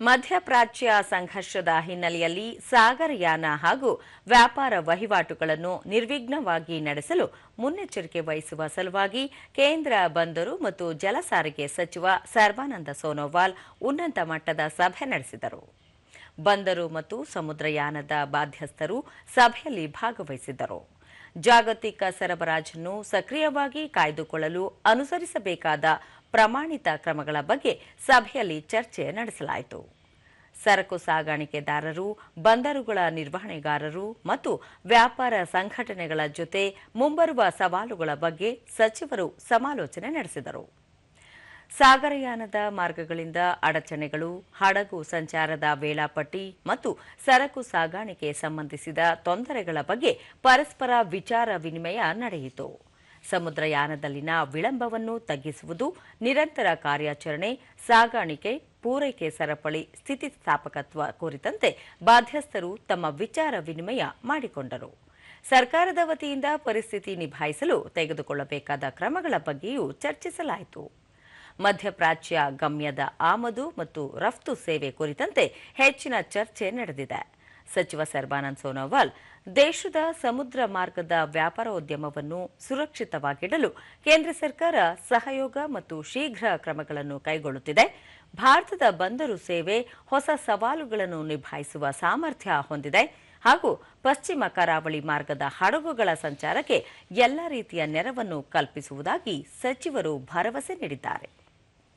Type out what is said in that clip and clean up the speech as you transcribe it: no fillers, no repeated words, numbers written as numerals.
ಮಧ್ಯಪ್ರಾಚ್ಯ ಸಂಘರ್ಷದ ಹಿನ್ನೆಲೆಯಲ್ಲಿ ಸಾಗರಯಾನ ಹಾಗೂ ವ್ಯಾಪಾರ ವಹಿವಾಟುಗಳನ್ನು ನಿರ್ವಿಘ್ನವಾಗಿ ನಡೆಸಲು ಮುನ್ನೆಚ್ಚರಿಕೆ ವಹಿಸುವ ಸಲುವಾಗಿ ಕೇಂದ್ರ ಬಂದರು ಮತ್ತು ಜಲಸಾರಿಗೆ ಸಚಿವ ಸರ್ಬಾನಂದ ಸೋನೋವಾಲ್ ಉನ್ನತ ಮಟ್ಟದ ಸಭೆ ನಡೆಸಿದರು. ಬಂದರು ಮತ್ತು ಸಮುದ್ರಯಾನದ ಬಾಧ್ಯಸ್ಥರು ಸಭೆಯಲ್ಲಿ ಭಾಗವಹಿಸಿದ್ದರು. ಜಾಗತಿಕ ಸರಬರಾಜನ್ನು ಸಕ್ರಿಯವಾಗಿ ಕಾಯ್ದುಕೊಳ್ಳಲು ಅನುಸರಿಸಬೇಕಾದ ಪ್ರಮಾಣಿತ ಕ್ರಮಗಳ ಬಗ್ಗೆ ಸಭೆಯಲ್ಲಿ ಚರ್ಚೆ ನಡೆಸಲಾಯಿತು. ಸರಕು ಸಾಗಾಣಿಕೆದಾರರು, ಬಂದರುಗಳ ನಿರ್ವಹಣೆಗಾರರು ಮತ್ತು ವ್ಯಾಪಾರ ಸಂಘಟನೆಗಳ ಜೊತೆ ಮುಂಬರುವ ಸವಾಲುಗಳ ಬಗ್ಗೆ ಸಚಿವರು ಸಮಾಲೋಚನೆ ನಡೆಸಿದರು. ಸಾಗರಯಾನದ ಮಾರ್ಗಗಳಿಂದ ಅಡಚಣೆಗಳು, ಹಡಗು ಸಂಚಾರದ ವೇಳಾಪಟ್ಟಿ ಮತ್ತು ಸರಕು ಸಾಗಾಣಿಕೆ ಸಂಬಂಧಿಸಿದ ತೊಂದರೆಗಳ ಬಗ್ಗೆ ಪರಸ್ಪರ ವಿಚಾರ ವಿನಿಮಯ ನಡೆಯಿತು. ಸಮುದ್ರಯಾನದಲ್ಲಿನ ವಿಳಂಬವನ್ನು ತಗ್ಗಿಸುವುದು, ನಿರಂತರ ಕಾರ್ಯಾಚರಣೆ, ಸಾಗಾಣಿಕೆ, ಪೂರೈಕೆ ಸರಪಳಿ ಸ್ಥಿತಿಸ್ಥಾಪಕತ್ವ ಕುರಿತಂತೆ ಬಾಧ್ಯಸ್ಥರು ತಮ್ಮ ವಿಚಾರ ವಿನಿಮಯ ಮಾಡಿಕೊಂಡರು. ಸರ್ಕಾರದ ವತಿಯಿಂದ ಪರಿಸ್ಥಿತಿ ನಿಭಾಯಿಸಲು ತೆಗೆದುಕೊಳ್ಳಬೇಕಾದ ಕ್ರಮಗಳ ಬಗ್ಗೆಯೂ ಚರ್ಚಿಸಲಾಯಿತು. ಮಧ್ಯಪ್ರಾಚ್ಯ ಗಮ್ಯದ ಆಮದು ಮತ್ತು ರಫ್ತು ಸೇವೆ ಕುರಿತಂತೆ ಹೆಚ್ಚಿನ ಚರ್ಚೆ ನಡೆದಿದೆ. ಸಚಿವ ಸರ್ಬಾನಂದ ಸೋನೋವಾಲ್ ದೇಶದ ಸಮುದ್ರ ಮಾರ್ಗದ ವ್ಯಾಪಾರೋದ್ಯಮವನ್ನು ಸುರಕ್ಷಿತವಾಗಿಡಲು ಕೇಂದ್ರ ಸರ್ಕಾರ ಸಹಯೋಗ ಮತ್ತು ಶೀಘ್ರ ಕ್ರಮಗಳನ್ನು ಕೈಗೊಳ್ಳುತ್ತಿದೆ. ಭಾರತದ ಬಂದರು ಸೇವೆ ಹೊಸ ಸವಾಲುಗಳನ್ನು ನಿಭಾಯಿಸುವ ಸಾಮರ್ಥ್ಯ ಹೊಂದಿದೆ ಹಾಗೂ ಪಶ್ಚಿಮ ಕರಾವಳಿ ಮಾರ್ಗದ ಹಡಗುಗಳ ಸಂಚಾರಕ್ಕೆ ಎಲ್ಲ ರೀತಿಯ ನೆರವನ್ನು ಕಲ್ಪಿಸುವುದಾಗಿ ಸಚಿವರು ಭರವಸೆ ನೀಡಿದ್ದಾರೆ.